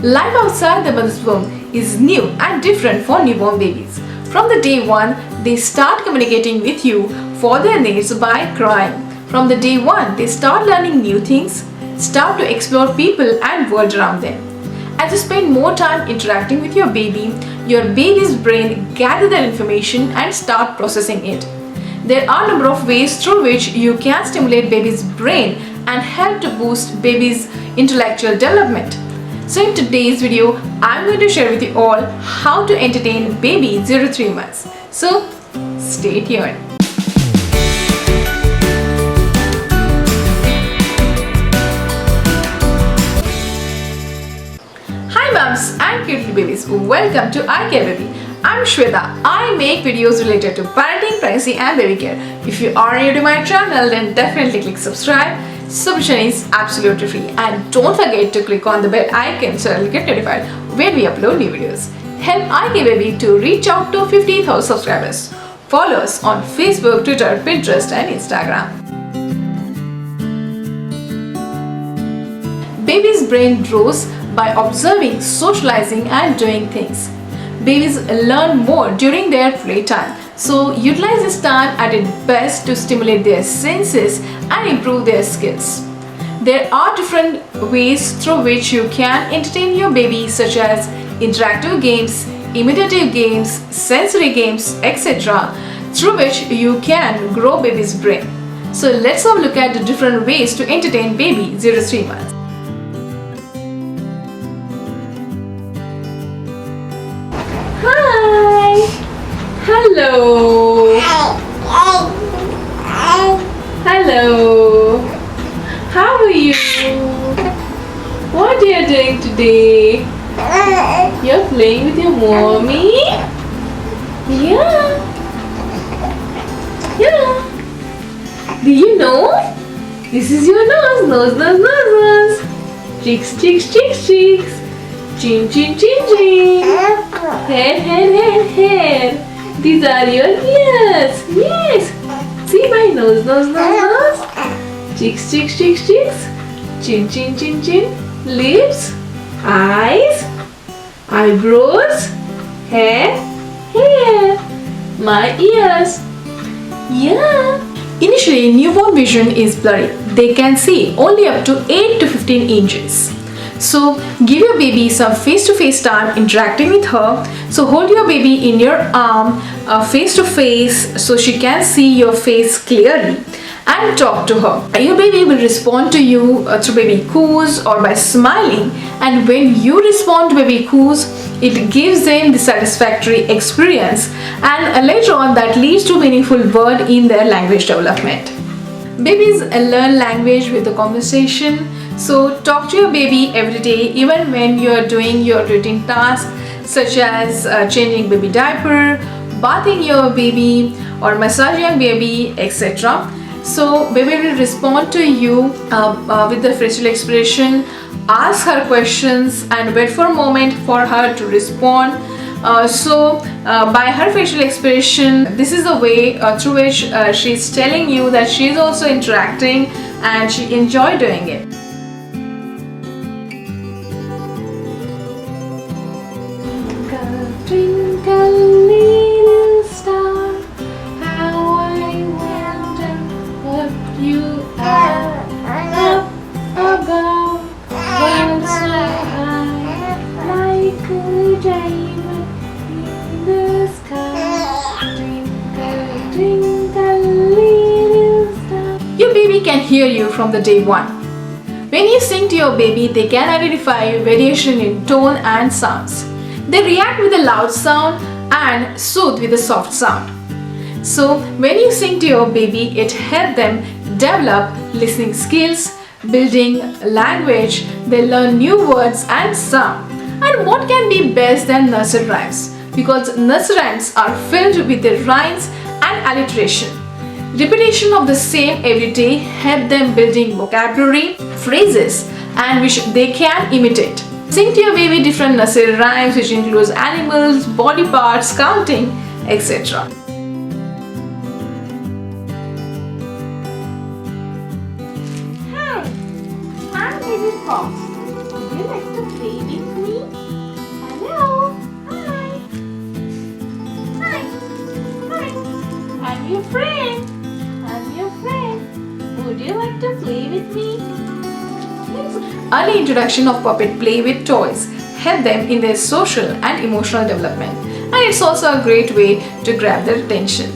Life outside the mother's womb is new and different for newborn babies. From the day one, they start communicating with you for their needs by crying. From the day one, they start learning new things, start to explore people and world around them. As you spend more time interacting with your baby's brain gather that information and start processing it. There are a number of ways through which you can stimulate baby's brain and help to boost baby's intellectual development. So in today's video, I'm going to share with you all how to entertain baby 0 to 3 months. So stay tuned. Hi mums and cute babies, welcome to iCareBaby. I'm Shweta. I make videos related to parenting, pregnancy and baby care. If you are new to my channel, then definitely click subscribe. Subscription is absolutely free, and don't forget to click on the bell icon so you'll get notified when we upload new videos. Help iCareBaby to reach out to 50,000 subscribers. Follow us on Facebook, Twitter, Pinterest and Instagram. Baby's brain grows by observing, socializing and doing things. Babies learn more during their playtime, so utilize this time at its best to stimulate their senses and improve their skills. There are different ways through which you can entertain your baby, such as interactive games, imitative games, sensory games, etc., through which you can grow baby's brain. So let's have a look at the different ways to entertain baby 0 to 3 months. Hi! Hello! Hello! How are you? What are you doing today? You're playing with your mommy? Yeah! Yeah! Do you know? This is your nose, nose, nose, nose, nose. Cheeks, cheeks, cheeks, cheeks. Chin, chin, chin, chin. Hair, hair, hair, hair. These are your ears. Yes. See my nose, nose, nose, nose. Cheeks, cheeks, cheeks, cheeks. Chin, chin, chin, chin. Lips. Eyes. Eyebrows. Hair. Hair. My ears. Yeah. Initially, newborn vision is blurry. They can see only up to 8 to 15 inches. So give your baby some face-to-face time interacting with her. So hold your baby in your arm face to face so she can see your face clearly and talk to her. Your baby will respond to you through baby coos or by smiling, and when you respond to baby coos, it gives them the satisfactory experience, and later on that leads to meaningful word in their language development. Babies learn language with the conversation. So talk to your baby every day, even when you are doing your routine tasks such as changing baby diaper, bathing your baby or massaging your baby, etc. So baby will respond to you with the facial expression. Ask her questions and wait for a moment for her to respond. By her facial expression, this is the way through which she's telling you that she's also interacting and she enjoys doing it. Twinkle little star, how I wonder what you are up above, worlds so high, like a diamond in the sky. Twinkle, twinkle little star. Your baby can hear you from the day one. When you sing to your baby, they can identify variation in tone and sounds. They react with a loud sound and soothe with a soft sound. So when you sing to your baby, it helps them develop listening skills, building language. They learn new words and sound. And what can be best than nursery rhymes? Because nursery rhymes are filled with the rhymes and alliteration. Repetition of the same every day help them building vocabulary, phrases, and which they can imitate. Sing to your baby different nursery rhymes which includes animals, body parts, counting, etc. Hi, I'm Baby Fox. Would you like to play with me? Early introduction of puppet play with toys help them in their social and emotional development, and it's also a great way to grab their attention.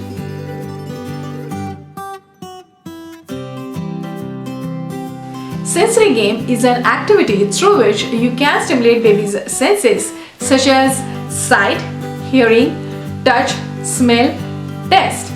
Sensory game is an activity through which you can stimulate baby's senses such as sight, hearing, touch, smell, taste.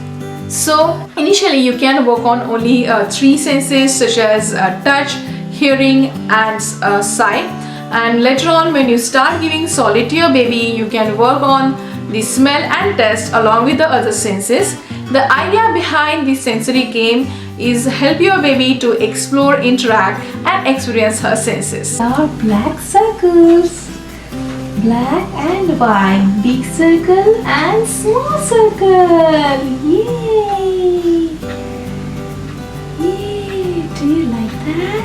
So initially you can work on only 3 senses such as touch, hearing and sight, and later on when you start giving solid to your baby you can work on the smell and taste along with the other senses. The idea behind this sensory game is help your baby to explore, interact and experience her senses. Our black circles, black and white, big circle and small circle. Yay! Yay! Do you like that?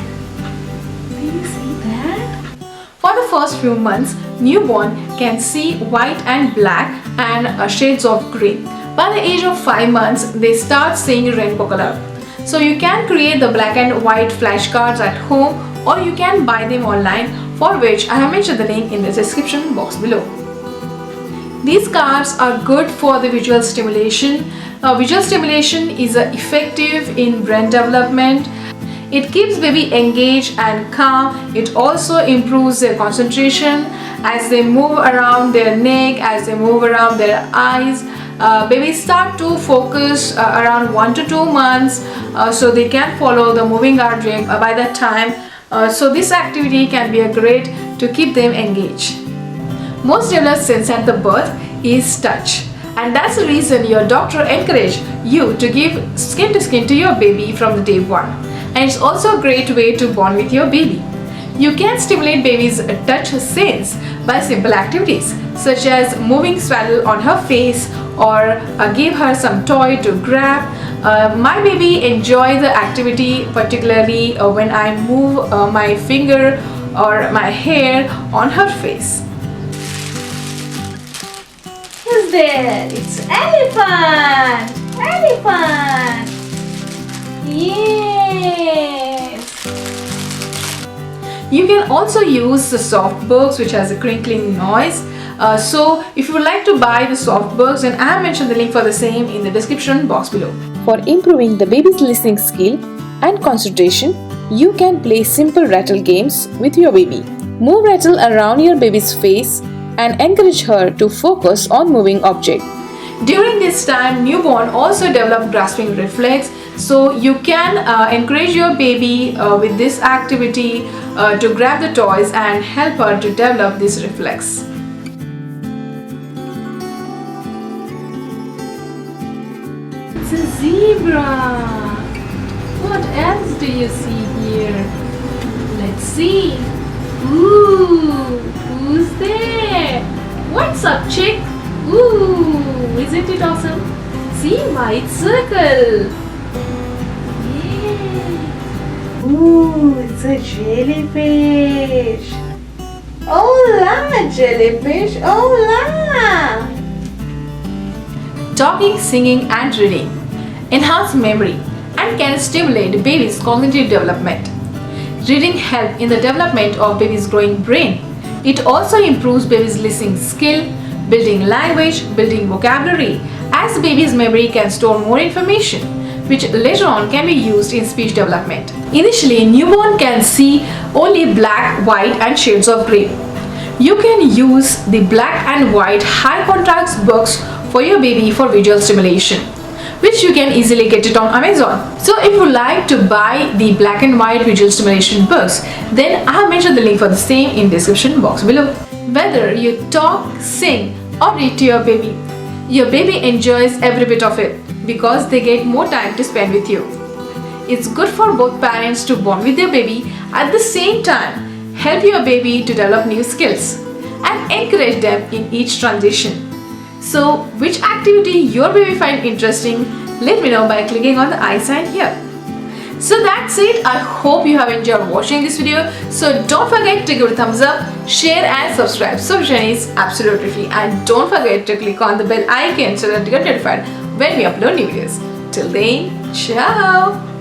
Do you see that? For the first few months, newborn can see white and black and shades of grey. By the age of 5 months, they start seeing rainbow color. So you can create the black and white flashcards at home, or you can buy them online, for which I have mentioned the link in the description box below. These cards are good for the visual stimulation. Visual stimulation is effective in brain development. It keeps baby engaged and calm. It also improves their concentration as they move around their neck, as they move around their eyes. Babies start to focus around 1 to 2 months, so they can follow the moving object by that time. So this activity can be a great to keep them engaged. Most developed sense at the birth is touch, and that's the reason your doctor encourage you to give skin to skin to your baby from the day 1. And it's also a great way to bond with your baby. You can stimulate baby's touch sense by simple activities such as moving swaddle on her face or give her some toy to grab. My baby enjoys the activity particularly when I move my finger or my hair on her face. Who's there? It's elephant! Elephant! Yes! You can also use the Softburgs, which has a crinkling noise. So if you would like to buy the Softburgs, then I have mentioned the link for the same in the description box below. For improving the baby's listening skill and concentration, you can play simple rattle games with your baby. Move rattle around your baby's face and encourage her to focus on moving object. During this time, newborn also develop grasping reflex, so you can encourage your baby with this activity to grab the toys and help her to develop this reflex. It's a zebra. What else do you see here? Let's see. Ooh, who's there? What's up, chick? Ooh, isn't it awesome? See, white circle. Yeah. Ooh, it's a jellyfish. Hola, jellyfish. Hola. Talking, singing and reading enhance memory and can stimulate baby's cognitive development. Reading helps in the development of baby's growing brain. It also improves baby's listening skill, building language, building vocabulary, as baby's memory can store more information, which later on can be used in speech development. Initially, newborn can see only black, white and shades of grey. You can use the black and white high contrast books for your baby for visual stimulation, which you can easily get it on Amazon. So if you like to buy the black and white visual stimulation books, then I have mentioned the link for the same in the description box below. Whether you talk, sing or read to your baby enjoys every bit of it because they get more time to spend with you. It's good for both parents to bond with their baby, at the same time help your baby to develop new skills and encourage them in each transition. So which activity your baby find interesting, let me know by clicking on the I sign here. So that's it. I hope you have enjoyed watching this video. So don't forget to give it a thumbs up, share and subscribe. Subscription is absolutely free, and don't forget to click on the bell icon so that you get notified when we upload new videos. Till then, ciao!